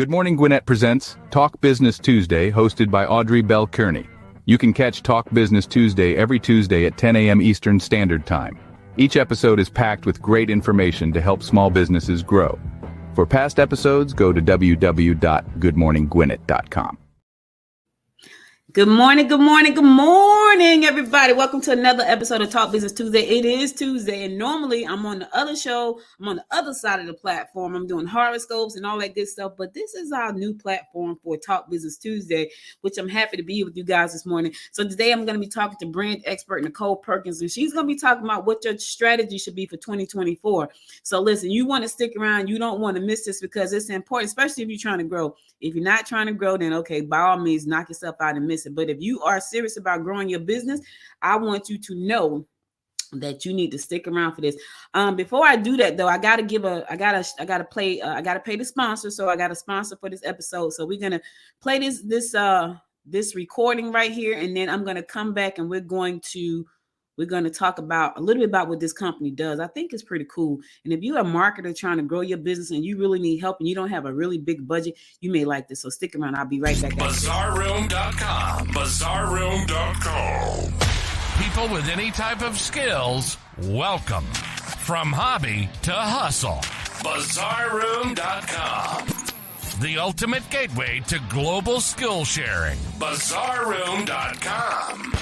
Good Morning Gwinnett presents Talk Business Tuesday, hosted by Audrey Bell Kearney. You can catch Talk Business Tuesday every Tuesday at 10 a.m. Eastern Standard Time. Each episode is packed with great information to help small businesses grow. For past episodes, go to www.goodmorninggwinnett.com. Good morning, everybody. Welcome to another episode of Talk Business Tuesday. It is Tuesday, and normally I'm on the other show. I'm on the other side of the platform. I'm doing horoscopes and all that good stuff, but this is our new platform for Talk Business Tuesday, which I'm happy to be with you guys this morning. So today I'm going to be talking to brand expert Nicole Perkins, and she's going to be talking about what your strategy should be for 2024. So listen, you want to stick around. You don't want to miss this because it's important, especially if you're trying to grow. If you're not trying to grow, then okay, by all means, knock yourself out and miss it. But if you are serious about growing your business, I want you to know that you need to stick around for this. Before I do that, though, I gotta pay the sponsor. So I got a sponsor for this episode. So we're gonna play this recording right here, and then I'm gonna come back and we're going to talk about a little bit about what this company does. I think it's pretty cool. And if you're a marketer trying to grow your business and you really need help and you don't have a really big budget, you may like this. So stick around. I'll be right back. Bazaarroom.com. Bazaarroom.com. People with any type of skills, welcome. From hobby to hustle. Bazaarroom.com. The ultimate gateway to global skill sharing. Bazaarroom.com.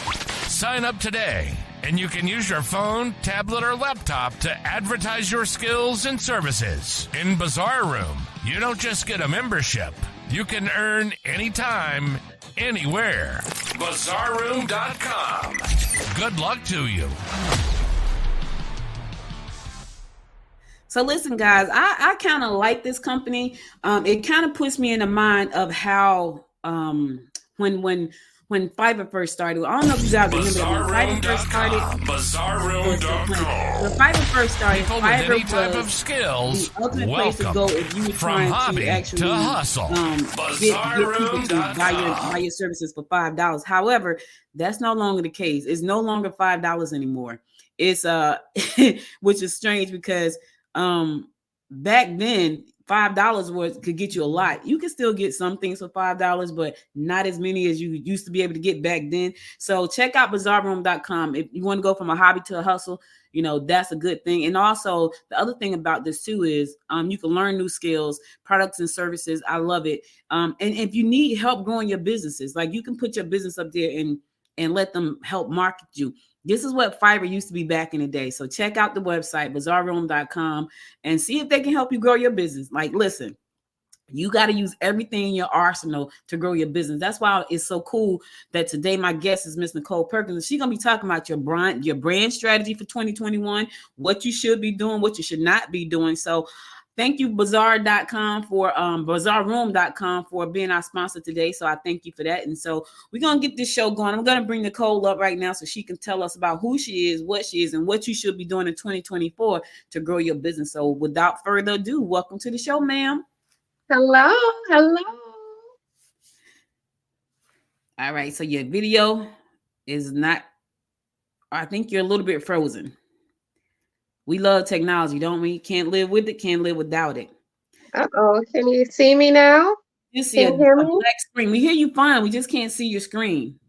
Sign up today, and you can use your phone, tablet, or laptop to advertise your skills and services. In Bazaar Room, you don't just get a membership. You can earn anytime, anywhere. Bazaarroom.com. Good luck to you. So listen, guys, I kind of like this company. It kind of puts me in the mind of how when Fiverr first started. I don't know if you guys remember that when Fiverr first started. Bazaarroom.com. When Fiverr first started, People Fiverr with any type was of skills, the ultimate place to welcome. go if you were From trying hobby to actually to hustle. get people to buy your services for $5. However, that's no longer the case. It's no longer $5 anymore. It's which is strange because back then $5 could get you a lot. You can still get some things for $5, but not as many as you used to be able to get back then. So check out bazaarroom.com. If you want to go from a hobby to a hustle, you know, that's a good thing. And also the other thing about this too is you can learn new skills, products and services. I love it. And if you need help growing your businesses, like you can put your business up there and let them help market you. This is what Fiverr used to be back in the day. So check out the website, bazaarroom.com, and see if they can help you grow your business. Like, listen, you got to use everything in your arsenal to grow your business. That's why it's so cool that today my guest is Miss Nicole Perkins. She's going to be talking about your brand strategy for 2021, what you should be doing, what you should not be doing. So thank you, bazaarroom.com for being our sponsor today. So I thank you for that. And so we're going to get this show going. I'm going to bring Nicole up right now so she can tell us about who she is, and what you should be doing in 2024 to grow your business. So without further ado, welcome to the show, ma'am. Hello. All right. So your video is not, I think you're a little bit frozen. We love technology, don't we? Can't live with it, can't live without it. Uh-oh, can you see me now? You see a black screen. We hear you fine. We just can't see your screen.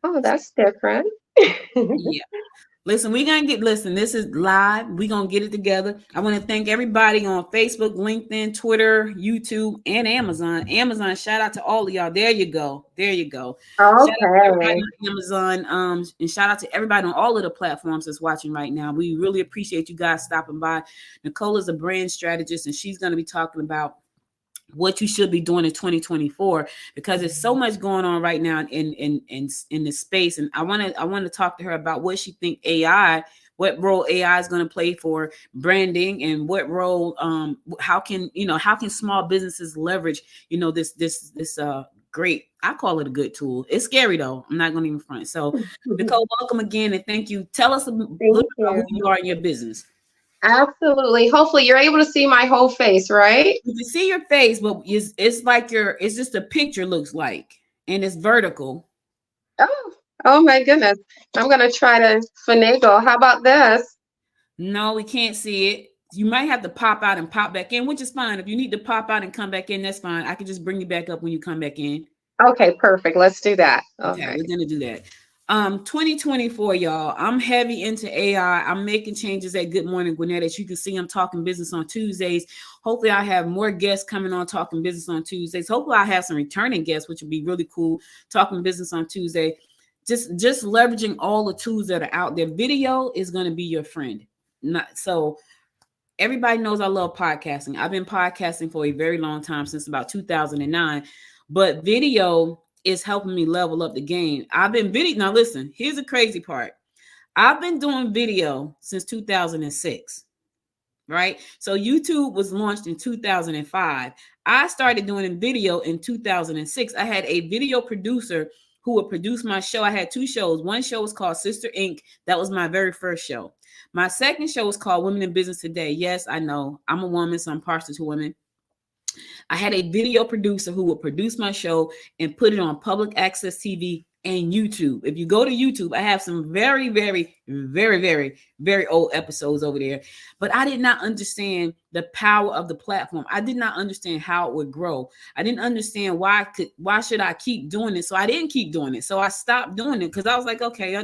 Oh, that's different. Yeah. Listen, this is live. We're going to get it together. I want to thank everybody on Facebook, LinkedIn, Twitter, YouTube, and Amazon. Shout out to all of y'all. There you go. Okay. Shout out to everybody on Amazon. And shout out to everybody on all of the platforms that's watching right now. We really appreciate you guys stopping by. Nicole is a brand strategist, and she's going to be talking about what you should be doing in 2024, because there's so much going on right now in this space. And I want to talk to her about what she think what role AI is going to play for branding, and what role, how can small businesses leverage, this great, I call it a good tool. It's scary though. I'm not going to even front. So Nicole, welcome again. And thank you. Tell us a little bit about who you are in your business. Absolutely. Hopefully you're able to see my whole face, right? You can see your face, but it's like it's just a picture looks like, and it's vertical. Oh my goodness. I'm going to try to finagle. How about this? No, we can't see it. You might have to pop out and pop back in, which is fine. If you need to pop out and come back in, that's fine. I can just bring you back up when you come back in. Okay, perfect. Let's do that. Okay, we're gonna do that. 2024, y'all. I'm heavy into AI. I'm making changes at Good Morning Gwinnett. As you can see, I'm talking business on Tuesdays. Hopefully, I have more guests coming on talking business on Tuesdays. Hopefully, I have some returning guests, which would be really cool. Talking business on Tuesday. Just leveraging all the tools that are out there. Video is going to be your friend. So everybody knows I love podcasting. I've been podcasting for a very long time, since about 2009. But video is helping me level up the game. I've been video. Now listen, here's the crazy part. I've been doing video since 2006, right? So YouTube was launched in 2005. I started doing video in 2006. I had a video producer who would produce my show. I had two shows. One show was called Sister Inc. That was my very first show. My second show was called Women in Business Today. Yes, I know I'm a woman, so I'm partial to women. I had a video producer who would produce my show and put it on public access TV and YouTube. If you go to YouTube, I have some very, very, very, very, very old episodes over there. But I did not understand the power of the platform. I did not understand how it would grow. I didn't understand why should I keep doing it? So I didn't keep doing it. So I stopped doing it because I was like, okay,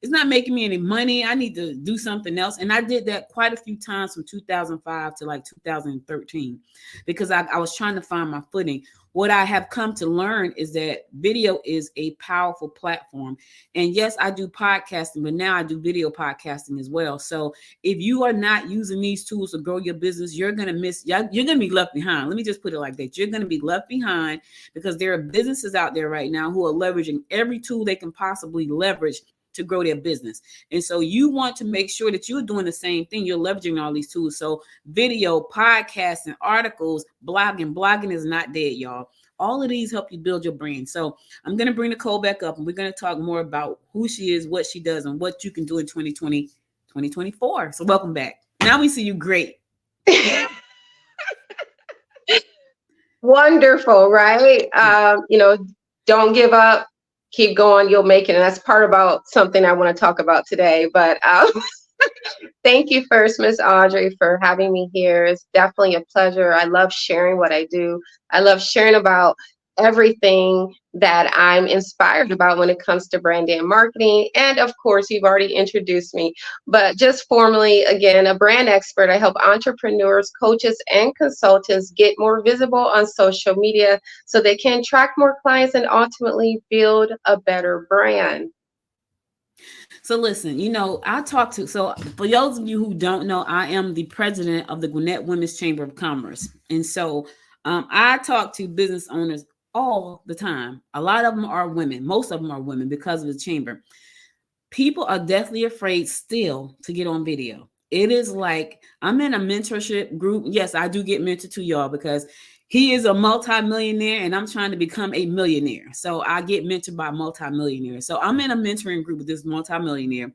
it's not making me any money. I need to do something else. And I did that quite a few times from 2005 to like 2013 because I was trying to find my footing. What I have come to learn is that video is a powerful platform. And yes, I do podcasting, but now I do video podcasting as well. So if you are not using these tools to grow your business, you're going to be left behind. Let me just put it like that. You're going to be left behind because there are businesses out there right now who are leveraging every tool they can possibly leverage to grow their business. And so you want to make sure that you're doing the same thing. You're leveraging all these tools. So video, podcasting, articles, blogging is not dead, y'all. All of these help you build your brand. So I'm going to bring Nicole back up and we're going to talk more about who she is, what she does, and what you can do in 2020, 2024. So welcome back. Now we see you great. Wonderful, right? Don't give up. Keep going, you'll make it. And that's part about something I want to talk about today. But thank you first, Miss Audrey, for having me here. It's definitely a pleasure. I love sharing what I do. I love sharing about everything that I'm inspired about when it comes to branding and marketing. And of course, you've already introduced me, but just formally, again, a brand expert. I help entrepreneurs, coaches, and consultants get more visible on social media so they can attract more clients and ultimately build a better brand. So listen, so for those of you who don't know, I am the president of the Gwinnett Women's Chamber of Commerce. And so I talk to business owners all the time. A lot of them are women. Most of them are women because of the chamber. People are deathly afraid still to get on video. It is like I'm in a mentorship group. Yes, I do get mentored to y'all because he is a multimillionaire and I'm trying to become a millionaire. So I get mentored by multimillionaires. So I'm in a mentoring group with this multimillionaire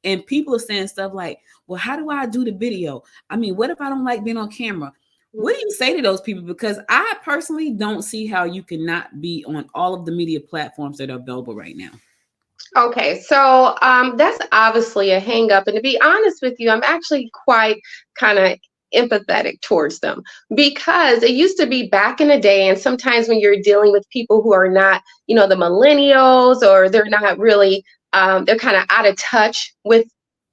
and people are saying stuff like, well, how do I do the video? I mean, what if I don't like being on camera? What do you say to those people? Because I personally don't see how you cannot be on all of the media platforms that are available right now. Okay, so that's obviously a hang up. And to be honest with you, I'm actually quite kind of empathetic towards them because it used to be back in the day. And sometimes when you're dealing with people who are not, the millennials, or they're not really, they're kind of out of touch with,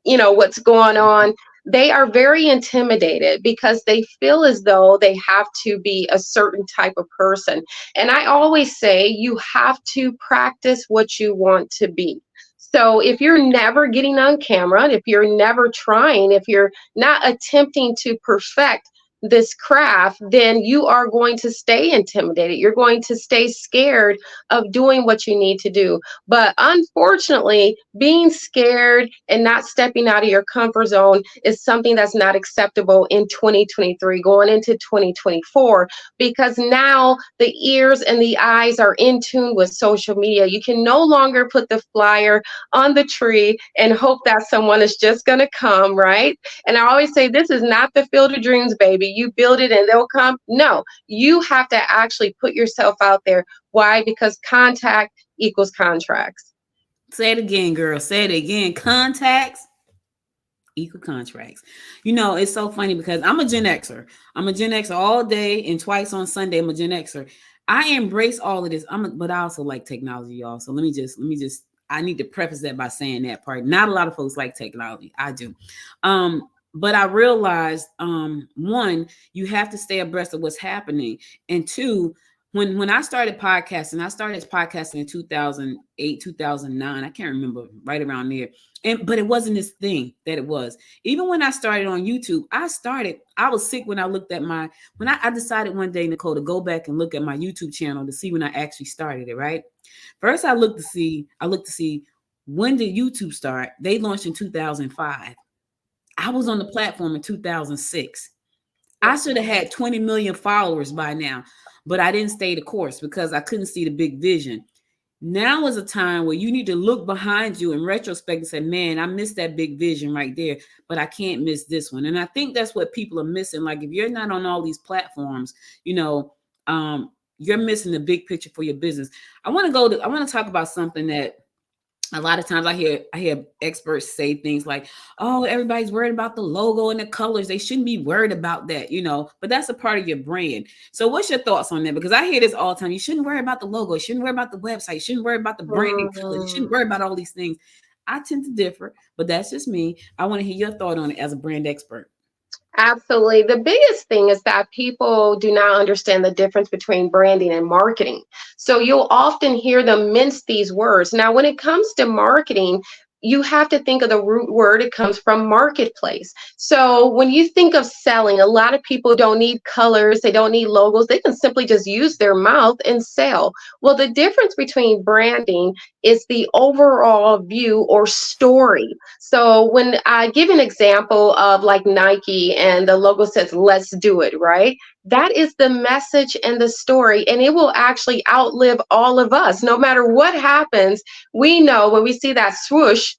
what's going on. They are very intimidated because they feel as though they have to be a certain type of person. And I always say you have to practice what you want to be. So if you're never getting on camera, if you're never trying, if you're not attempting to perfect this craft, then you are going to stay intimidated. You're going to stay scared of doing what you need to do. But unfortunately, being scared and not stepping out of your comfort zone is something that's not acceptable in 2023, going into 2024, because now the ears and the eyes are in tune with social media. You can no longer put the flyer on the tree and hope that someone is just going to come, right? And I always say, this is not the Field of Dreams, baby. You build it and they'll come. No, you have to actually put yourself out there. Why? Because contact equals contracts. Say it again, girl. Say it again. Contacts Equal contracts. It's so funny because I'm a Gen Xer. I'm a Gen Xer all day and twice on Sunday. I'm a Gen Xer. I embrace all of this. But I also like technology, y'all. So let me just. I need to preface that by saying that part. Not a lot of folks like technology. I do. But I realized, one, you have to stay abreast of what's happening, and two, when I started podcasting in 2008, 2009. I can't remember, right around there. But it wasn't this thing that it was. Even when I started on YouTube, I was sick when I looked at when I decided one day, Nicole, to go back and look at my YouTube channel to see when I actually started it, right? First, I looked to see when did YouTube start? They launched in 2005. I was on the platform in 2006. I should have had 20 million followers by now, but I didn't stay the course because I couldn't see the big vision. Now is a time where you need to look behind you in retrospect and say, man, I missed that big vision right there, but I can't miss this one. And I think that's what people are missing. Like, if you're not on all these platforms, you're missing the big picture for your business. I want to talk about something that a lot of times I hear experts say things like, oh, everybody's worried about the logo and the colors. They shouldn't be worried about that, but that's a part of your brand. So what's your thoughts on that? Because I hear this all the time. You shouldn't worry about the logo. You shouldn't worry about the website. You shouldn't worry about the branding colors. You shouldn't worry about all these things. I tend to differ, but that's just me. I want to hear your thought on it as a brand expert. Absolutely. The biggest thing is that people do not understand the difference between branding and marketing. So you'll often hear them mince these words. Now, when it comes to marketing, you have to think of the root word. It comes from marketplace. So when you think of selling, a lot of people don't need colors. They don't need logos. They can simply just use their mouth and sell. Well, the difference between branding is the overall view or story. So when I give an example of like Nike and the logo says, let's do it, right? That is the message and the story, and it will actually outlive all of us. No matter what happens, we know when we see that swoosh,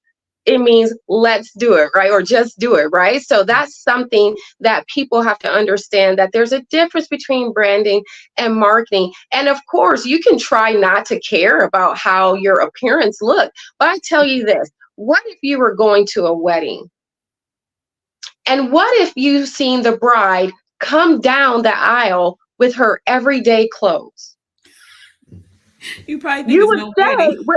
it means let's do it, right? Or just do it, right? So that's something that people have to understand, that there's a difference between branding and marketing. And of course, you can try not to care about how your appearance looks. But I tell you this, what if you were going to a wedding? And what if you've seen the bride come down the aisle with her everyday clothes? You probably think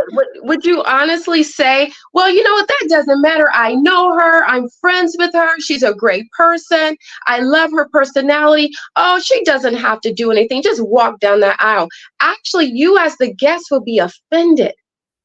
would you honestly say, well, you know what, that doesn't matter. I know her. I'm friends with her. She's a great person. I love her personality. Oh, she doesn't have to do anything. Just walk down that aisle. Actually, you as the guest will be offended.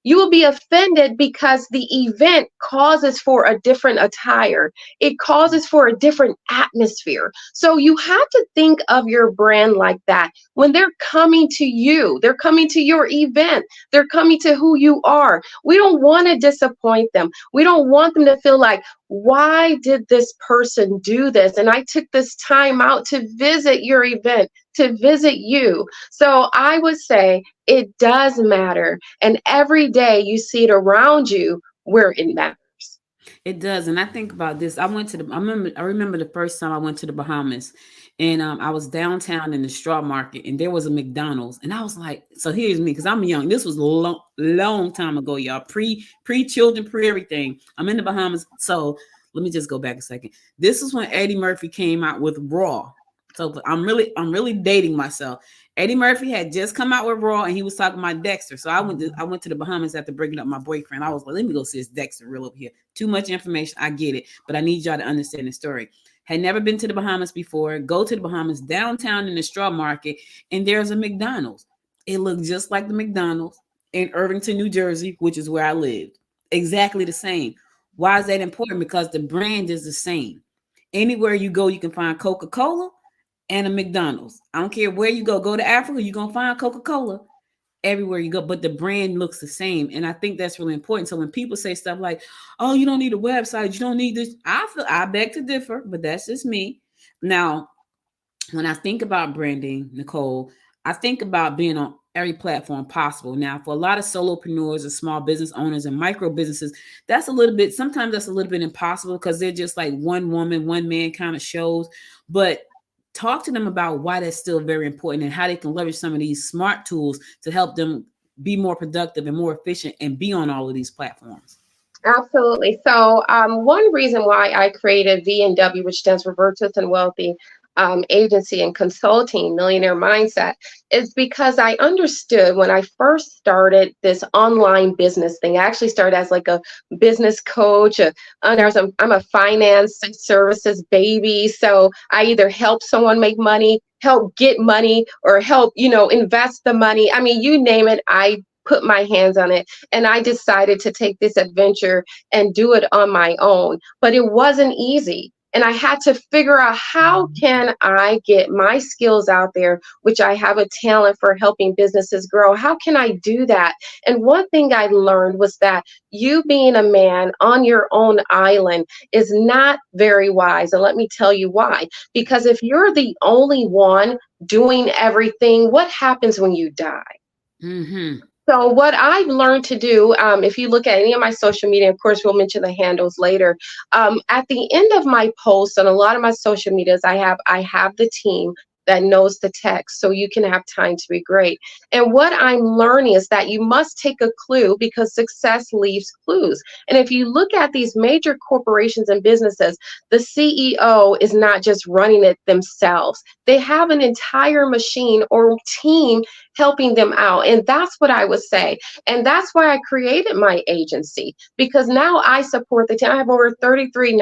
You will be offended because the event causes for a different attire. It causes for a different atmosphere. So you have to think of your brand like that. When they're coming to you, they're coming to your event, they're coming to who you are. We don't want to disappoint them. We don't want them to feel like, why did this person do this? And I took this time out to visit your event, to visit you. So I would say it does matter. And every day you see it around you where it matters. It does. And I think about this. I remember the first time I went to the Bahamas, and I was downtown in the straw market, and there was a McDonald's. And I was like, so here's me, because I'm young. This was a long time ago, y'all. Pre-children, pre-everything. I'm in the Bahamas. So let me just go back a second. This is when Eddie Murphy came out with Raw. So I'm really dating myself. Eddie Murphy had just come out with Raw, and he was talking about Dexter. So I went to the Bahamas after breaking up my boyfriend. I was like, let me go see this Dexter real over here. Too much information. I get it, but I need y'all to understand the story. Had never been to the Bahamas before. Go to the Bahamas downtown in the straw market, and there's a McDonald's. It looked just like the McDonald's in Irvington, New Jersey, which is where I lived. Exactly the same. Why is that important? Because the brand is the same. Anywhere you go, you can find Coca-Cola and a McDonald's. I don't care where you go to Africa, you're going to find Coca-Cola everywhere you go, but the brand looks the same. And I think that's really important. So when people say stuff like, oh, you don't need a website, you don't need this, I beg to differ, but that's just me. Now, when I think about branding, Nicole, I think about being on every platform possible. Now, for a lot of solopreneurs and small business owners and micro businesses, sometimes that's a little bit impossible because they're just like one woman, one man kind of shows. But talk to them about why that's still very important and how they can leverage some of these smart tools to help them be more productive and more efficient and be on all of these platforms. Absolutely. So, one reason why I created V&W, which stands for Virtuous and Wealthy Agency and Consulting Millionaire Mindset, is because I understood when I first started this online business thing. I actually started as like a business coach. I'm a finance services baby. So I either help someone make money, help get money, or help, invest the money. I mean, you name it, I put my hands on it. And I decided to take this adventure and do it on my own. But it wasn't easy. And I had to figure out, how can I get my skills out there, which I have a talent for helping businesses grow. How can I do that? And one thing I learned was that you being a man on your own island is not very wise. And let me tell you why. Because if you're the only one doing everything, what happens when you die? Mm-hmm. So what I've learned to do, if you look at any of my social media, of course, we'll mention the handles later. At the end of my posts on a lot of my social medias, I have the team that knows the text, so you can have time to be great. And what I'm learning is that you must take a clue, because success leaves clues. And if you look at these major corporations and businesses, the CEO is not just running it themselves. They have an entire machine or team helping them out. And that's what I would say. And that's why I created my agency, because now I support the team. I have over 33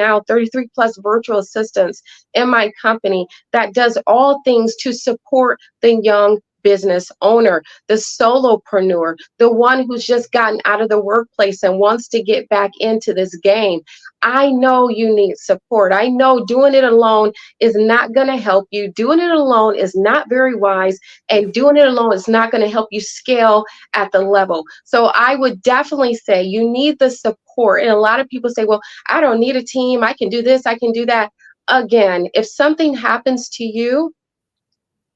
plus virtual assistants in my company that does all things to support the young business owner, the solopreneur, the one who's just gotten out of the workplace and wants to get back into this game. I know you need support. I know doing it alone is not going to help you. Doing it alone is not very wise, and doing it alone is not going to help you scale at the level. So I would definitely say you need the support. And a lot of people say, well, I don't need a team. I can do this. I can do that. Again, if something happens to you,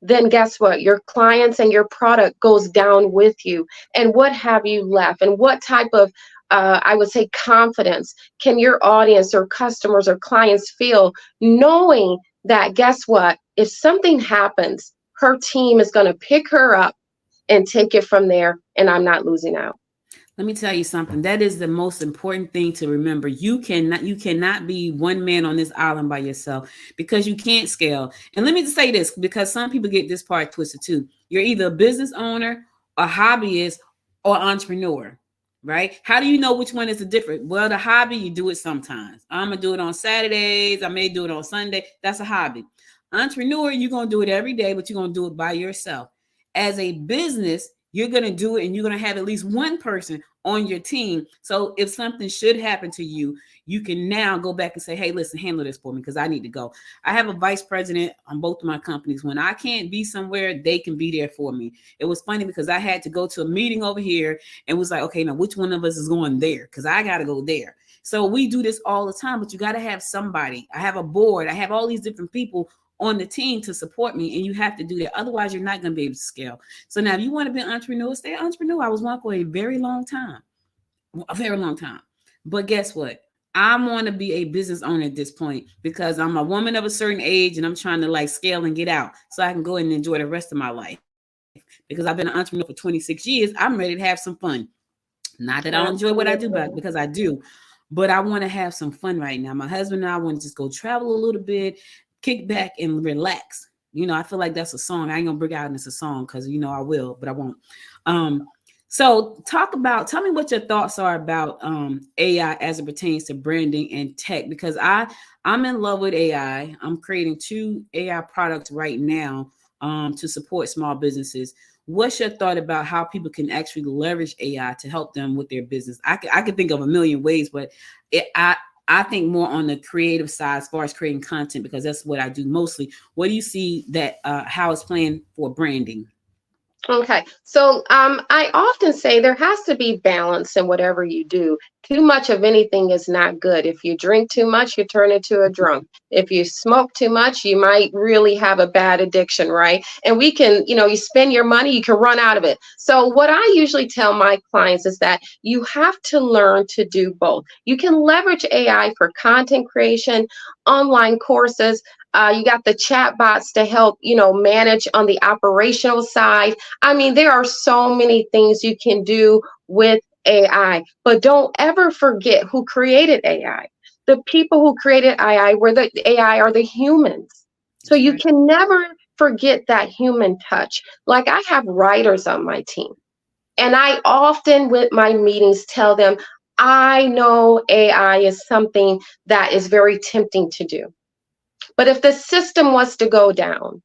then guess what? Your clients and your product goes down with you. And what have you left? And what type of, I would say, confidence can your audience or customers or clients feel, knowing that, guess what? If something happens, her team is going to pick her up and take it from there, and I'm not losing out. Let me tell you something. That is the most important thing to remember. You cannot be one man on this island by yourself, because you can't scale. And let me just say this, because some people get this part twisted too. You're either a business owner, a hobbyist, or entrepreneur, right? How do you know which one is the different? Well, the hobby, you do it sometimes. I'm gonna do it on Saturdays. I may do it on Sunday. That's a hobby. Entrepreneur, you're gonna do it every day, but you're gonna do it by yourself. As a business, you're going to do it, and you're going to have at least one person on your team. So if something should happen to you, you can now go back and say, hey, listen, handle this for me, because I need to go. I have a vice president on both of my companies. When I can't be somewhere, they can be there for me. It was funny because I had to go to a meeting over here and was like, okay, now which one of us is going there? Because I got to go there. So we do this all the time, but you got to have somebody. I have a board. I have all these different people on the team to support me, and you have to do that. Otherwise, you're not going to be able to scale. So now, if you want to be an entrepreneur, stay an entrepreneur. I was one for a very long time, But guess what? I want to be a business owner at this point, because I'm a woman of a certain age, and I'm trying to like scale and get out so I can go and enjoy the rest of my life. Because I've been an entrepreneur for 26 years, I'm ready to have some fun. Not that I don't enjoy what I do, but because I do. But I want to have some fun right now. My husband and I want to just go travel a little bit, kick back and relax. I feel like that's a song. I ain't gonna bring out and it's a song, because I will, but I won't. So tell me what your thoughts are about AI as it pertains to branding and tech, because I'm in love with AI. I'm creating 2 AI products right now to support small businesses. What's your thought about how people can actually leverage AI to help them with their business? I could think of a million ways, but I think more on the creative side as far as creating content, because that's what I do mostly. What do you see that how it's playing for branding? Okay, so I often say there has to be balance in whatever you do. Too much of anything is not good. If you drink too much, you turn into a drunk. If you smoke too much, you might really have a bad addiction, right? And we can, you spend your money, you can run out of it. So what I usually tell my clients is that you have to learn to do both. You can leverage AI for content creation, online courses. You got the chat bots to help, manage on the operational side. I mean, there are so many things you can do with AI, but don't ever forget who created AI. The people who created AI were the AI are the humans. So That's you right. can never forget that human touch. Like I have writers on my team, and I often with my meetings tell them, I know AI is something that is very tempting to do. But if the system was to go down,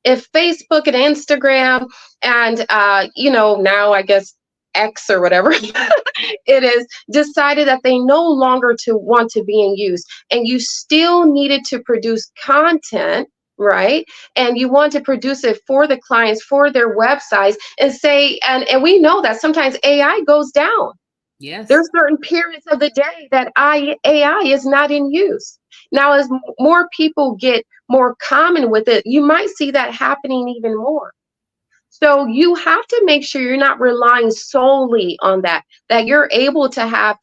if Facebook and Instagram and now I guess X or whatever it is decided that they no longer to want to be in use, and you still needed to produce content, right? And you want to produce it for the clients, for their websites, and say, and we know that sometimes AI goes down. Yes. There's certain periods of the day that AI is not in use. Now, as more people get more common with it, you might see that happening even more. So you have to make sure you're not relying solely on that you're able to have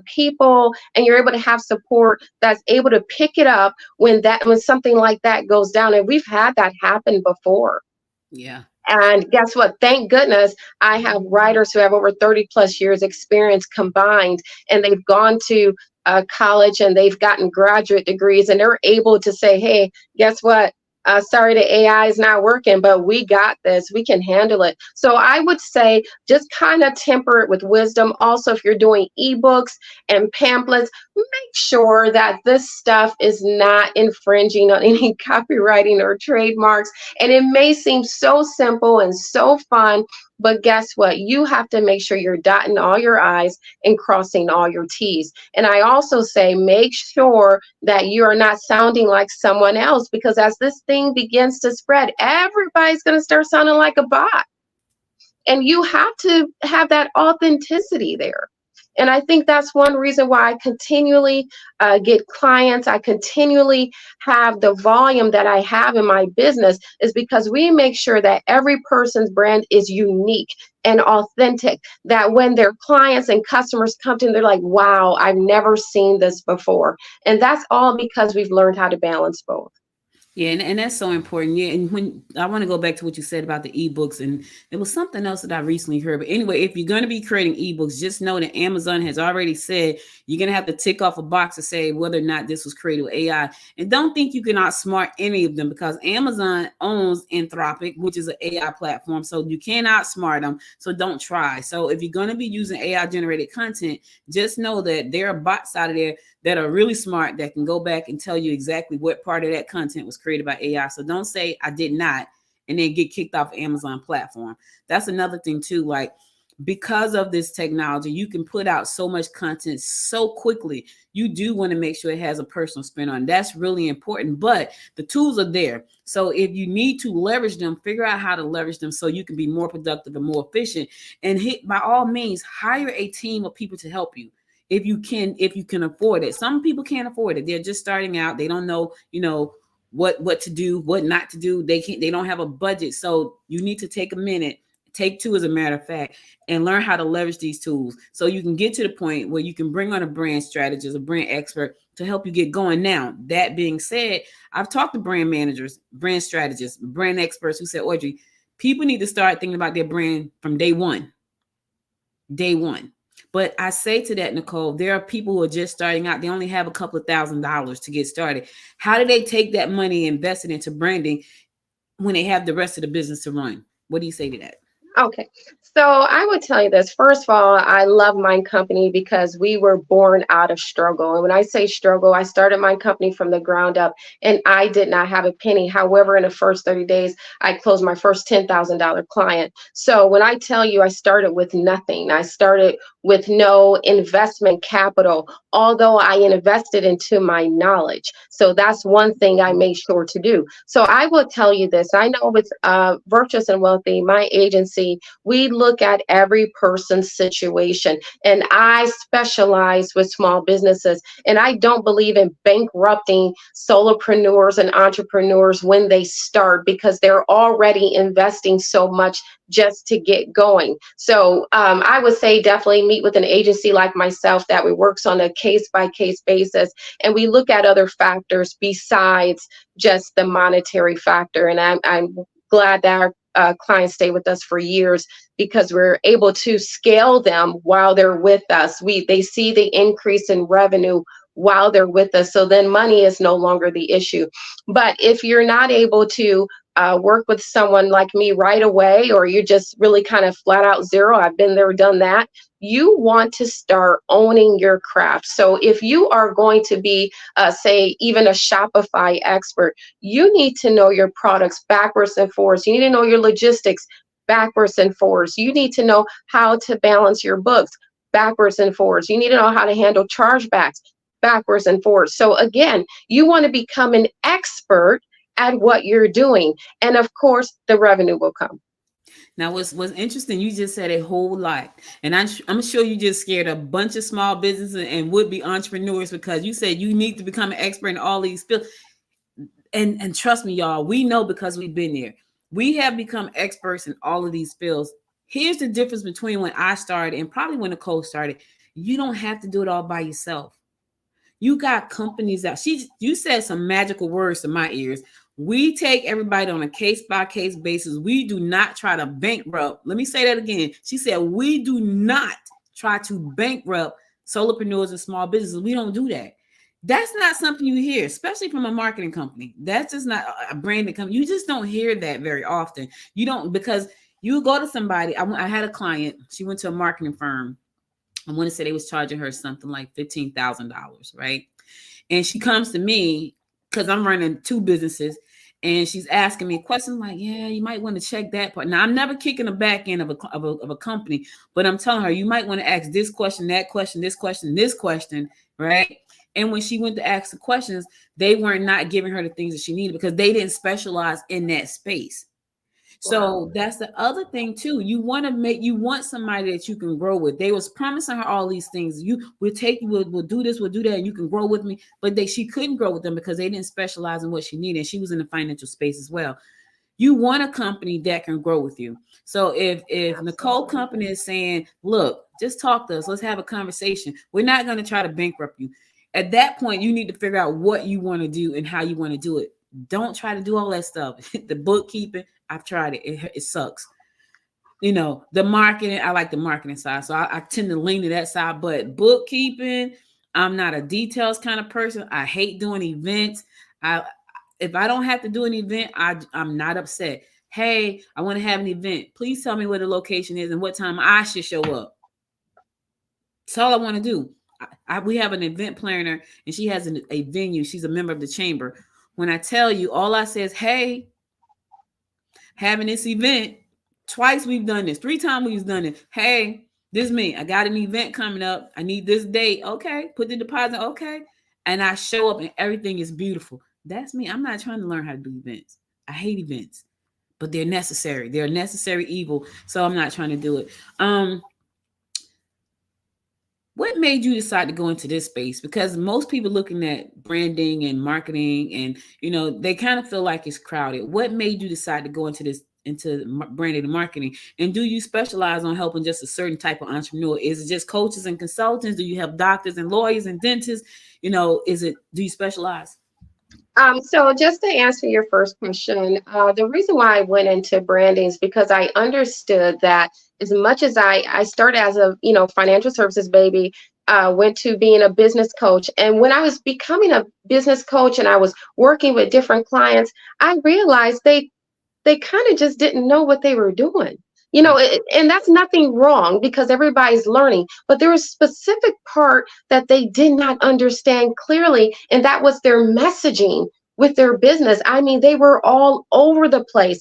people and you're able to have support that's able to pick it up when something like that goes down. And we've had that happen before. Yeah. And guess what? Thank goodness I have writers who have over 30 plus years experience combined, and they've gone to college and they've gotten graduate degrees, and they're able to say, hey, guess what? Sorry, the AI is not working, but we got this. We can handle it. So I would say just kind of temper it with wisdom. Also, if you're doing ebooks and pamphlets, make sure that this stuff is not infringing on any copywriting or trademarks. And it may seem so simple and so fun, but guess what? You have to make sure you're dotting all your I's and crossing all your T's. And I also say, make sure that you are not sounding like someone else, because as this thing begins to spread, everybody's going to start sounding like a bot. And you have to have that authenticity there. And I think that's one reason why I continually get clients. I continually have the volume that I have in my business, is because we make sure that every person's brand is unique and authentic, that when their clients and customers come to them, they're like, wow, I've never seen this before. And that's all because we've learned how to balance both. Yeah, and that's so important. Yeah, and when I want to go back to what you said about the ebooks, and it was something else that I recently heard. But anyway, if you're going to be creating ebooks, just know that Amazon has already said you're going to have to tick off a box to say whether or not this was created with AI. And don't think you can outsmart any of them, because Amazon owns Anthropic, which is an AI platform. So you can't outsmart them. So don't try. So if you're going to be using AI generated content, just know that there are bots out of there that are really smart that can go back and tell you exactly what part of that content was created by AI. So don't say I did not and then get kicked off Amazon platform. That's another thing too. Like, because of this technology, you can put out so much content so quickly. You do want to make sure it has a personal spin on. That's really important, but the tools are there. So if you need to leverage them, figure out how to leverage them so you can be more productive and more efficient. And by all means, hire a team of people to help you. If you can afford it. Some people can't afford it. They're just starting out. They don't know, what to do, what not to do. They don't have a budget. So you need to take a minute, take two as a matter of fact, and learn how to leverage these tools so you can get to the point where you can bring on a brand strategist, a brand expert to help you get going. Now, that being said, I've talked to brand managers, brand strategists, brand experts who said, Audrey, people need to start thinking about their brand from day one. Day one. But I say to that, Nicole, there are people who are just starting out. They only have a couple of $1,000s to get started. How do they take that money and invest it into branding when they have the rest of the business to run? What do you say to that? Okay. So I would tell you this. First of all, I love my company because we were born out of struggle. And when I say struggle, I started my company from the ground up and I did not have a penny. However, in the first 30 days, I closed my first $10,000 client. So when I tell you I started with nothing, I started with no investment capital, although I invested into my knowledge. So that's one thing I made sure to do. So I will tell you this. I know with Virtuous and Wealthy, my agency, we look at every person's situation, and I specialize with small businesses, and I don't believe in bankrupting solopreneurs and entrepreneurs when they start, because they're already investing so much just to get going. So I would say definitely meet with an agency like myself that we works on a case-by-case basis, and we look at other factors besides just the monetary factor. And I'm glad that our clients stay with us for years because we're able to scale them while they're with us. They see the increase in revenue while they're with us. So then money is no longer the issue. But if you're not able to work with someone like me right away, or you're just really kind of flat out zero, I've been there, done that, you want to start owning your craft. So if you are going to be, say, even a Shopify expert, you need to know your products backwards and forwards. You need to know your logistics backwards and forwards. You need to know how to balance your books backwards and forwards. You need to know how to handle chargebacks backwards and forwards. So again, you want to become an expert at what you're doing. And of course, the revenue will come. Now, what's interesting, you just said a whole lot. And I'm sure you just scared a bunch of small businesses and would-be entrepreneurs, because you said you need to become an expert in all these fields. And trust me, y'all, we know because we've been there. We have become experts in all of these fields. Here's the difference between when I started and probably when Nicole started. You don't have to do it all by yourself. You got companies out. You said some magical words to my ears. We take everybody on a case-by-case basis. We do not try to bankrupt. Let me say that again. She said, we do not try to bankrupt solopreneurs and small businesses. We don't do that. That's not something you hear, especially from a marketing company. That's just not a branded company. You just don't hear that very often. You don't, because you go to somebody. I had a client. She went to a marketing firm. I want to say they was charging her something like $15,000, right? And she comes to me because I'm running two businesses, and she's asking me questions like, yeah, you might want to check that part. Now, I'm never kicking the back end of a company, but I'm telling her, you might want to ask this question, that question, this question, this question, right? And when she went to ask the questions, they were not giving her the things that she needed because they didn't specialize in that space. So that's the other thing too. You want somebody that you can grow with. They was promising her all these things. We'll do this, we'll do that, and you can grow with me. But she couldn't grow with them because they didn't specialize in what she needed. She was in the financial space as well. You want a company that can grow with you. So if Nicole company is saying, look, just talk to us, let's have a conversation. We're not going to try to bankrupt you. At that point, you need to figure out what you want to do and how you want to do it. Don't try to do all that stuff. The bookkeeping, I've tried it. It sucks. The marketing, I like the marketing side. So I tend to lean to that side. But bookkeeping, I'm not a details kind of person. I hate doing events. If I don't have to do an event, I'm not upset. Hey, I want to have an event. Please tell me where the location is and what time I should show up. That's all I want to do. We have an event planner, and she has a venue. She's a member of the chamber. When I tell you, all I say is, hey, having this event, twice we've done this, 3 times we've done it. Hey, this is me. I got an event coming up. I need this date. Okay, put the deposit. Okay. And I show up and everything is beautiful. That's me. I'm not trying to learn how to do events. I hate events, but they're necessary. They're a necessary evil. So I'm not trying to do it. What made you decide to go into this space? Because most people looking at branding and marketing and, they kind of feel like it's crowded. What made you decide to go into branding and marketing? And do you specialize on helping just a certain type of entrepreneur? Is it just coaches and consultants? Do you have doctors and lawyers and dentists? Do you specialize? So just to answer your first question, the reason why I went into branding is because I understood that as much as I started as a, financial services baby, went to being a business coach. And when I was becoming a business coach and I was working with different clients, I realized they kind of just didn't know what they were doing. And that's nothing wrong because everybody's learning, but there was a specific part that they did not understand clearly, and that was their messaging with their business. I mean, they were all over the place.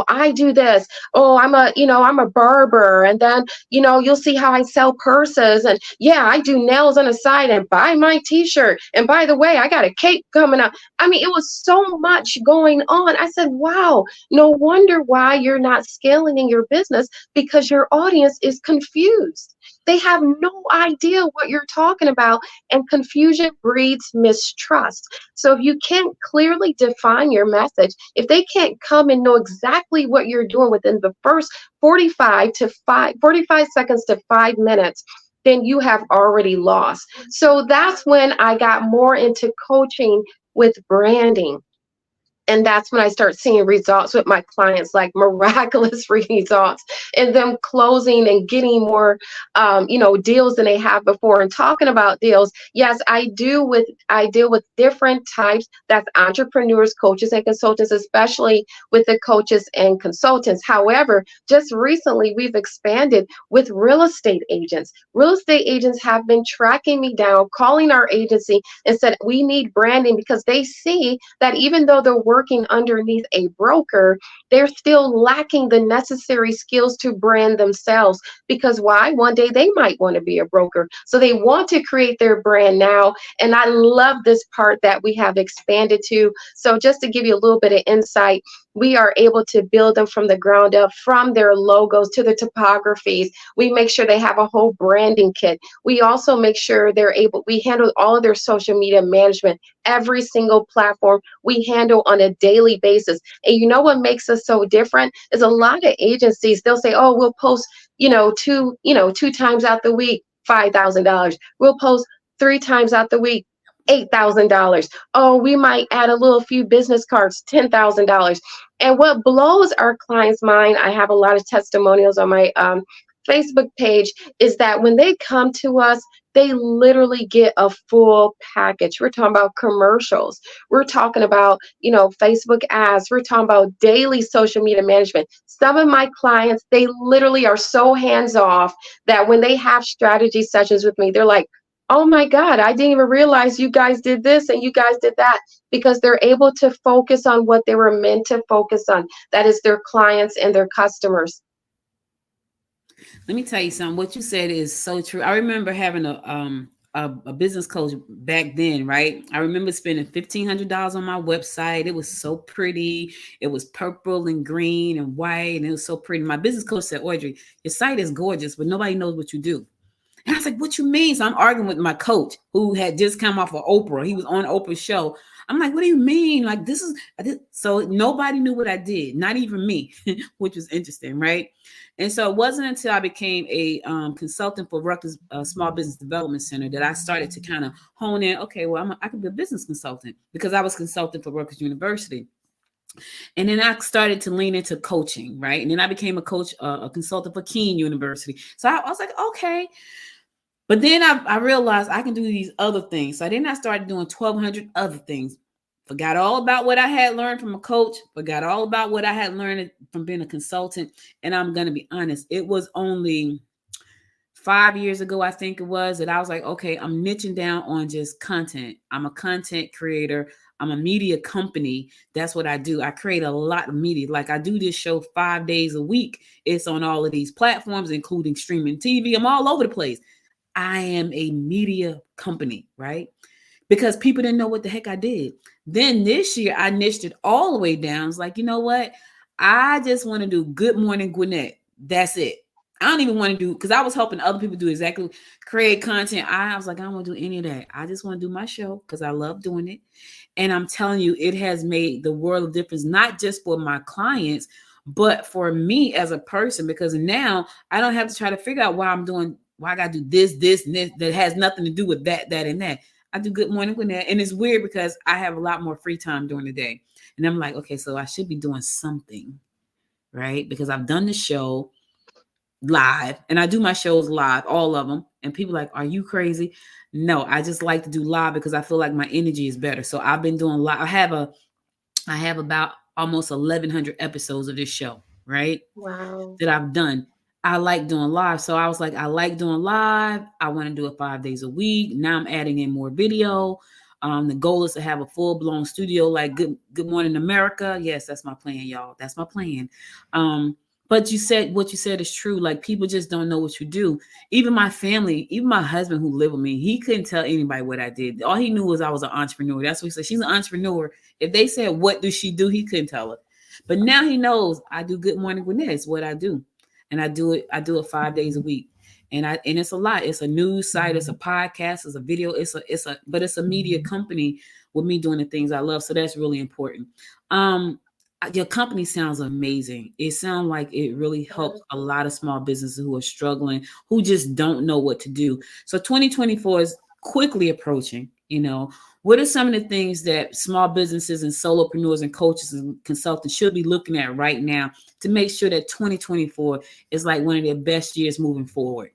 I do this. Oh, I'm a barber. And then, you'll see how I sell purses. And yeah, I do nails on the side and buy my t-shirt. And by the way, I got a cake coming up. I mean, it was so much going on. I said, wow, no wonder why you're not scaling in your business, because your audience is confused. They have no idea what you're talking about, and confusion breeds mistrust. So if you can't clearly define your message, if they can't come and know exactly what you're doing within the first 45 seconds to 5 minutes, then you have already lost. So that's when I got more into coaching with branding. And that's when I start seeing results with my clients, like miraculous results, and them closing and getting more, deals than they have before. And talking about deals, yes, I deal with different types. That's entrepreneurs, coaches, and consultants, especially with the coaches and consultants. However, just recently we've expanded with real estate agents. Real estate agents have been tracking me down, calling our agency and said, we need branding, because they see that even though they're working underneath a broker, they're still lacking the necessary skills to brand themselves. Because why? One day they might want to be a broker. So they want to create their brand now. And I love this part that we have expanded to. So just to give you a little bit of insight, we are able to build them from the ground up, from their logos to the topographies. We make sure they have a whole branding kit. We also make sure we handle all of their social media management. Every single platform we handle on a daily basis. And you know what makes us so different is a lot of agencies, they'll say, oh, we'll post, two times out the week, $5,000. We'll post 3 times out the week, $8,000. Oh, we might add a little few business cards, $10,000. And what blows our clients' mind, I have a lot of testimonials on my Facebook page, is that when they come to us, they literally get a full package. We're talking about commercials. We're talking about, Facebook ads. We're talking about daily social media management. Some of my clients, they literally are so hands off that when they have strategy sessions with me, they're like, oh my God, I didn't even realize you guys did this and you guys did that, because they're able to focus on what they were meant to focus on. That is their clients and their customers. Let me tell you something. What you said is so true. I remember having a business coach back then, right? I remember spending $1,500 on my website. It was so pretty. It was purple and green and white, and it was so pretty. My business coach said, Audrey, your site is gorgeous, but nobody knows what you do. And I was like, what you mean? So I'm arguing with my coach who had just come off of Oprah. He was on Oprah's show. I'm like, what do you mean? Like, so nobody knew what I did, not even me, which was interesting, right? And so it wasn't until I became a consultant for Rutgers Small Business Development Center that I started to kind of hone in. Okay, well, I could be a business consultant, because I was consulting for Rutgers University. And then I started to lean into coaching, right? And then I became a coach, a consultant for Keene University. So I was like, okay. But then I realized I can do these other things. So then I started doing 1,200 other things. Forgot all about what I had learned from a coach. Forgot all about what I had learned from being a consultant. And I'm going to be honest, it was only 5 years ago, I think it was, that I was like, okay, I'm niching down on just content. I'm a content creator. I'm a media company. That's what I do. I create a lot of media. Like, I do this show 5 days a week. It's on all of these platforms, including streaming TV. I'm all over the place. I am a media company, right? Because people didn't know what the heck I did. Then this year, I niched it all the way down. It's like, you know what? I just want to do Good Morning Gwinnett. That's it. I don't even want to do, because I was helping other people do exactly, create content. I was like, I don't want to do any of that. I just want to do my show because I love doing it. And I'm telling you, it has made the world of difference, not just for my clients, but for me as a person, because now I don't have to try to figure out why I got to do this, and this that has nothing to do with that, and that. I do Good Morning Gwinnett. And it's weird because I have a lot more free time during the day. And I'm like, okay, so I should be doing something, right? Because I've done the show live, and I do my shows live, all of them. And people are like, are you crazy? No, I just like to do live because I feel like my energy is better. So I've been doing live. I have about almost 1,100 episodes of this show, right? Wow. That I've done. I like doing live. So I was like, I like doing live. I want to do it 5 days a week. Now I'm adding in more video. The goal is to have a full-blown studio like Good Morning America. Yes, that's my plan, y'all. That's my plan. But what you said is true. Like, people just don't know what you do. Even my family, even my husband who lived with me, he couldn't tell anybody what I did. All he knew was I was an entrepreneur. That's what he said. She's an entrepreneur. If they said, what does she do? He couldn't tell her. But now he knows I do Good Morning Gwinnett. It's what I do. And I do it 5 days a week. And it's a lot. It's a news site, it's a podcast, it's a video, but it's a media company with me doing the things I love. So that's really important. Your company sounds amazing. It sounds like it really helps a lot of small businesses who are struggling, who just don't know what to do. So 2024 is quickly approaching, You know, what are some of the things that small businesses and solopreneurs and coaches and consultants should be looking at right now to make sure that 2024 is like one of their best years moving forward?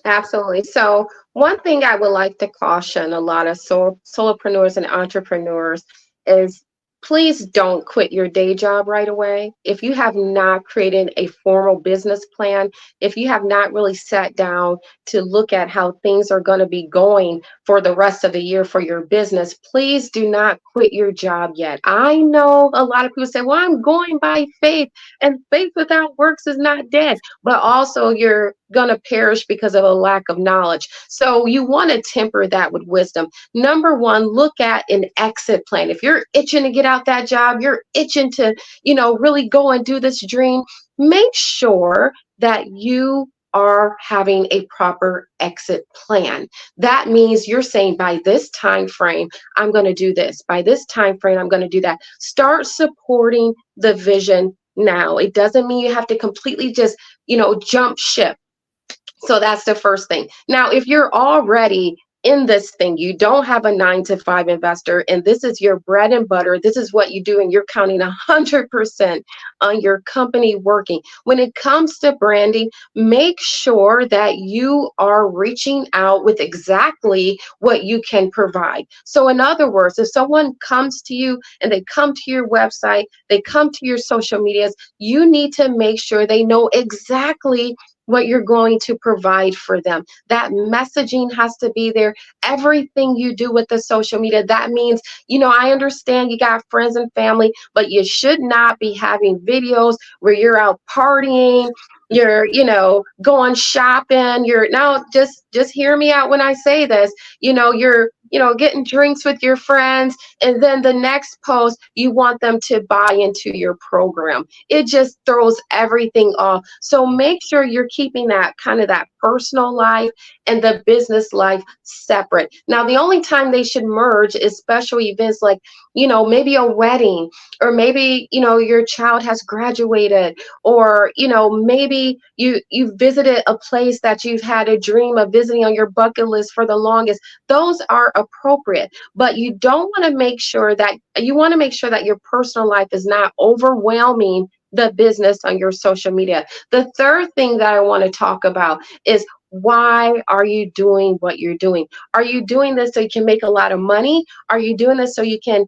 Absolutely. So, one thing I would like to caution a lot of solopreneurs and entrepreneurs is please don't quit your day job right away. If you have not created a formal business plan, if you have not really sat down to look at how things are going to be going for the rest of the year for your business, please do not quit your job yet. I know a lot of people say, well, I'm going by faith, and faith without works is not dead, but also you're going to perish because of a lack of knowledge. So you want to temper that with wisdom. Number one, look at an exit plan. If you're itching to get out that job, you're itching to, really go and do this dream, make sure that you are having a proper exit plan. That means you're saying by this time frame, I'm going to do this. By this time frame, I'm going to do that. Start supporting the vision now. It doesn't mean you have to completely just, jump ship. So that's the first thing. Now, if you're already in this thing, you don't have a 9 to 5 investor, and this is your bread and butter, this is what you do, and you're counting 100% on your company working. When it comes to branding, make sure that you are reaching out with exactly what you can provide. So in other words, if someone comes to you and they come to your website, they come to your social medias, you need to make sure they know exactly what you're going to provide for them. That messaging has to be there. Everything you do with the social media, that means, I understand you got friends and family, but you should not be having videos where you're out partying, you're, going shopping, you're now just hear me out when I say this, you're getting drinks with your friends, and then the next post, you want them to buy into your program. It just throws everything off. So make sure you're keeping that kind of that personal life and the business life separate. Now, the only time they should merge is special events like, maybe a wedding, or maybe, your child has graduated, or, maybe you visited a place that you've had a dream of visiting on your bucket list for the longest. Those are appropriate, but you want to make sure that your personal life is not overwhelming the business on your social media. The third thing that I want to talk about is, why are you doing what you're doing? Are you doing this so you can make a lot of money? Are you doing this so you can,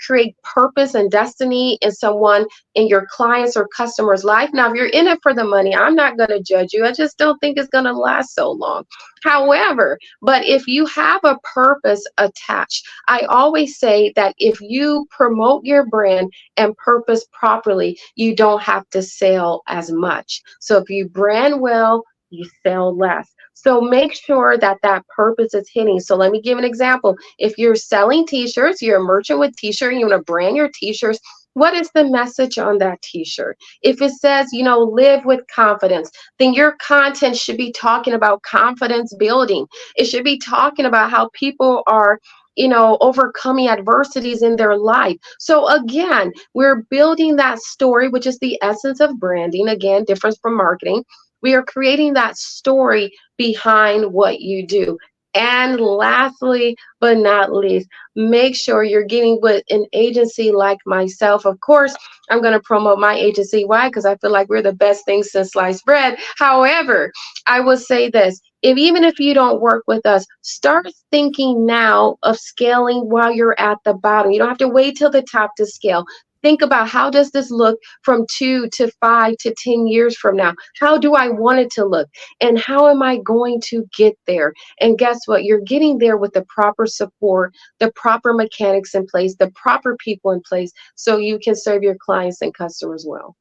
create purpose and destiny in someone, in your clients or customers' life? Now, if you're in it for the money, I'm not going to judge you. I just don't think it's going to last so long. However, but if you have a purpose attached, I always say that if you promote your brand and purpose properly, you don't have to sell as much. So if you brand well, you sell less. So make sure that purpose is hitting. So let me give an example. If you're selling t-shirts, you're a merchant with t-shirt, you want to brand your t-shirts, what is the message on that t-shirt? If it says, live with confidence, then your content should be talking about confidence building. It should be talking about how people are, overcoming adversities in their life. So again, we're building that story, which is the essence of branding. Again, difference from marketing. We are creating that story behind what you do. And lastly, but not least, make sure you're getting with an agency like myself. Of course, I'm going to promote my agency. Why? Because I feel like we're the best thing since sliced bread. However, I will say this. Even if you don't work with us, start thinking now of scaling while you're at the bottom. You don't have to wait till the top to scale. Think about, how does this look from 2 to 5 to 10 years from now? How do I want it to look? And how am I going to get there? And guess what? You're getting there with the proper support, the proper mechanics in place, the proper people in place, so you can serve your clients and customers well.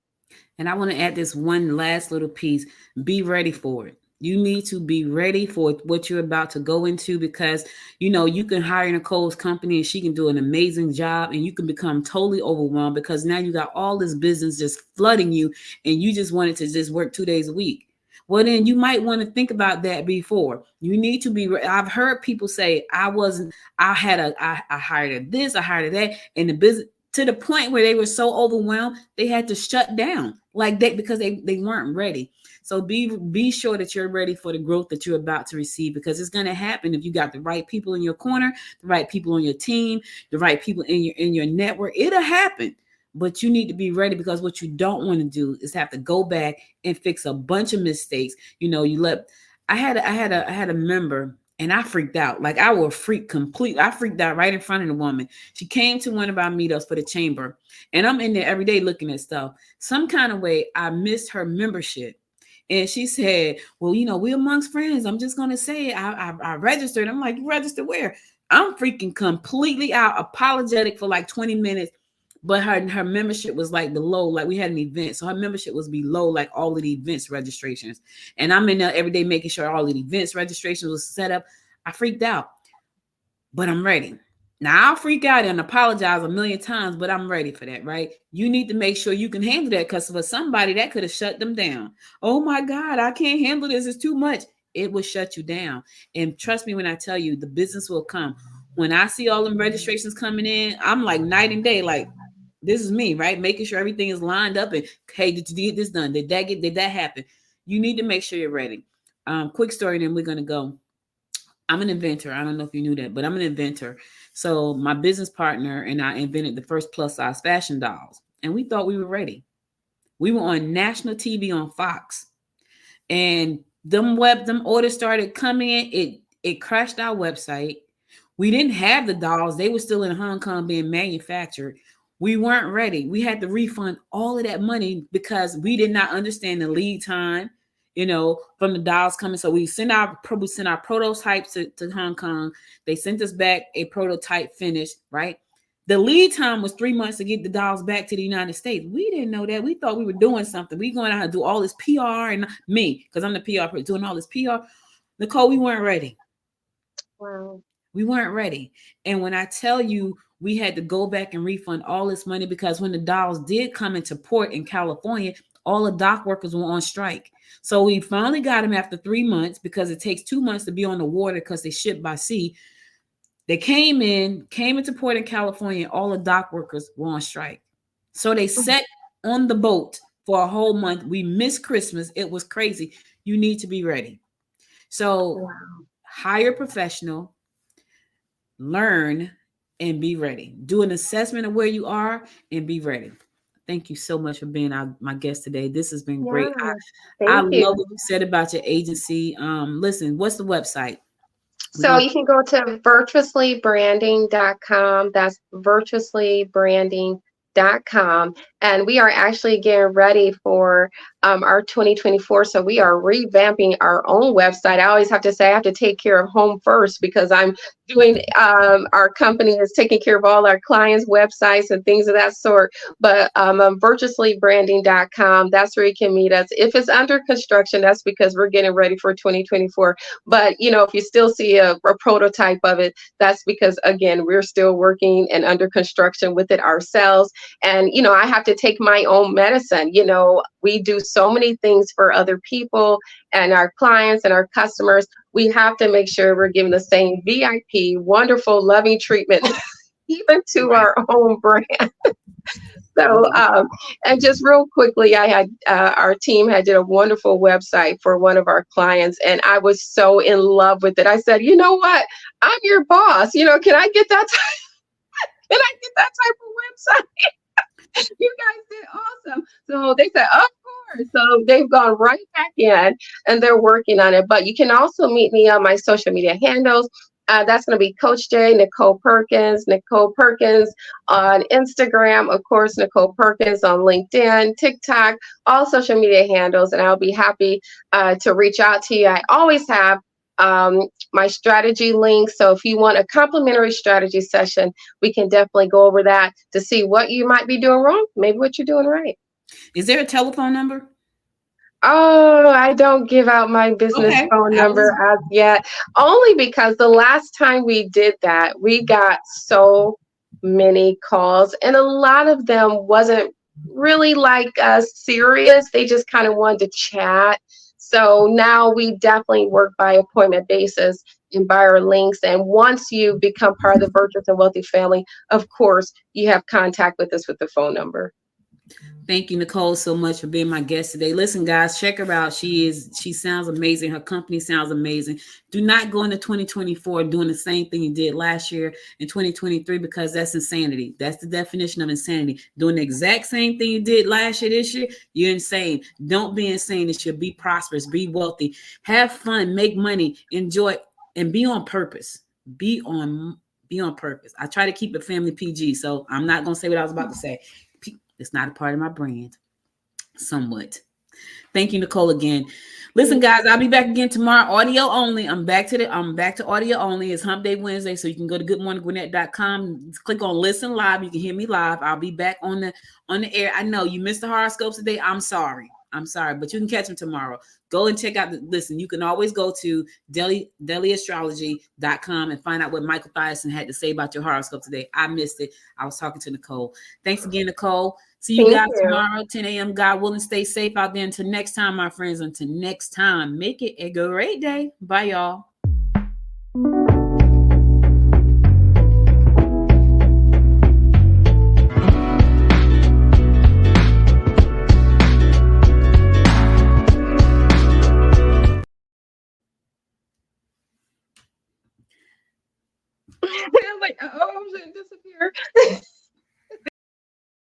And I want to add this one last little piece. Be ready for it. You need to be ready for what you're about to go into, because, you can hire Nicole's company and she can do an amazing job, and you can become totally overwhelmed because now you got all this business just flooding you and you just wanted to just work 2 days a week. Well, then you might want to think about that before. You need to be, I've heard people say, I hired this, I hired that, and the business, to the point where they were so overwhelmed, they had to shut down because they weren't ready. So be sure that you're ready for the growth that you're about to receive, because it's going to happen if you got the right people in your corner, the right people on your team, the right people in your network. It'll happen. But you need to be ready, because what you don't want to do is have to go back and fix a bunch of mistakes. I had a member, and I freaked out. Like, I will freak completely. I freaked out right in front of the woman. She came to one of our meetups for the chamber, and I'm in there every day looking at stuff. Some kind of way I missed her membership. And she said, well, we're amongst friends. I'm just going to say I registered. I'm like, you registered where? I'm freaking completely out, apologetic for like 20 minutes. But her membership was like below, like we had an event. So her membership was below like all of the events registrations. And I'm in there every day making sure all of the events registrations was set up. I freaked out, but I'm ready. Now I'll freak out and apologize a million times, but I'm ready for that, right? You need to make sure you can handle that, because for somebody that could have shut them down. Oh my God, I can't handle this. It's too much. It will shut you down. And trust me when I tell you, the business will come. When I see all them registrations coming in, I'm like night and day, like, this is me, right? Making sure everything is lined up. And hey, did you get this done? Did that happen? You need to make sure you're ready. Quick story, then we're gonna go. I'm an inventor. I don't know if you knew that, but I'm an inventor. So my business partner and I invented the first plus size fashion dolls, and we thought we were ready. We were on national TV on Fox, and them orders started coming in. It crashed our website. We didn't have the dolls. They were still in Hong Kong being manufactured. We weren't ready. We had to refund all of that money because we did not understand the lead time, from the dolls coming. So we sent our prototypes to Hong Kong. They sent us back a prototype finished, right? The lead time was 3 months to get the dolls back to the United States. We didn't know that. We thought we were doing something. We going out and do all this PR, and me, because I'm the PR person, doing all this PR. Nicole, we weren't ready. Wow. We weren't ready. And when I tell you, we had to go back and refund all this money, because when the dolls did come into port in California, all the dock workers were on strike. So we finally got them after 3 months, because it takes 2 months to be on the water because they ship by sea. They came into port in California, all the dock workers were on strike. So they sat on the boat for a whole month. We missed Christmas. It was crazy. You need to be ready. So hire a professional, learn, and be ready. Do an assessment of where you are and be ready. Thank you so much for being my guest today. This has been great. I love what you said about your agency. Listen, what's the website? So you can go to virtuouslybranding.com. That's virtuouslybranding.com. And we are actually getting ready for our 2024. So we are revamping our own website. I always have to say I have to take care of home first, because I'm doing our company is taking care of all our clients' websites and things of that sort. But virtuouslybranding.com, that's where you can meet us. If it's under construction, that's because we're getting ready for 2024. But if you still see a prototype of it, that's because, again, we're still working and under construction with it ourselves. And I have to take my own medicine. We do so many things for other people and our clients and our customers. We have to make sure we're giving the same VIP, wonderful, loving treatment, even to our own brand. So, and just real quickly, I had our team had did a wonderful website for one of our clients, and I was so in love with it. I said, you know what? I'm your boss. Can I get that? Can I get that type of website? You guys did awesome. So they said, of course. So they've gone right back in and they're working on it. But you can also meet me on my social media handles. That's going to be Coach J, Nicole Perkins on Instagram, of course, Nicole Perkins on LinkedIn, TikTok, all social media handles. And I'll be happy to reach out to you. I always have my strategy link. So if you want a complimentary strategy session, we can definitely go over that to see what you might be doing wrong, maybe what you're doing right. Is there a telephone number? Oh, I don't give out my business phone number as yet, only because the last time we did that, we got so many calls, and a lot of them wasn't really serious. They just kind of wanted to chat. So now we definitely work by appointment basis and by our links. And once you become part of the Virtuous and Wealthy family, of course, you have contact with us with the phone number. Thank you, Nicole, so much for being my guest today. Listen, guys, check her out. She sounds amazing. Her company sounds amazing. Do not go into 2024 doing the same thing you did last year in 2023, because that's insanity. That's the definition of insanity. Doing the exact same thing you did last year, this year, you're insane. Don't be insane this year. Be prosperous, be wealthy, have fun, make money, enjoy, and be on purpose. Be on purpose. I try to keep it family PG, so I'm not gonna say what I was about to say. It's not a part of my brand. Somewhat. Thank you, Nicole, again. Listen, guys, I'll be back again tomorrow. Audio only. I'm back to audio only. It's Hump Day Wednesday, so you can go to goodmorninggwinnett.com. Click on listen live. You can hear me live. I'll be back on the air. I know you missed the horoscopes today. I'm sorry, but you can catch them tomorrow. Go and check out listen, you can always go to delyastrology.com and find out what Michael Thiason had to say about your horoscope today. I missed it. I was talking to Nicole. Thanks again, Nicole. See you guys tomorrow, 10 a.m. God willing. Stay safe out there. Until next time, my friends. Until next time, make it a great day. Bye, y'all. I'm like, oh, I'm going to disappear.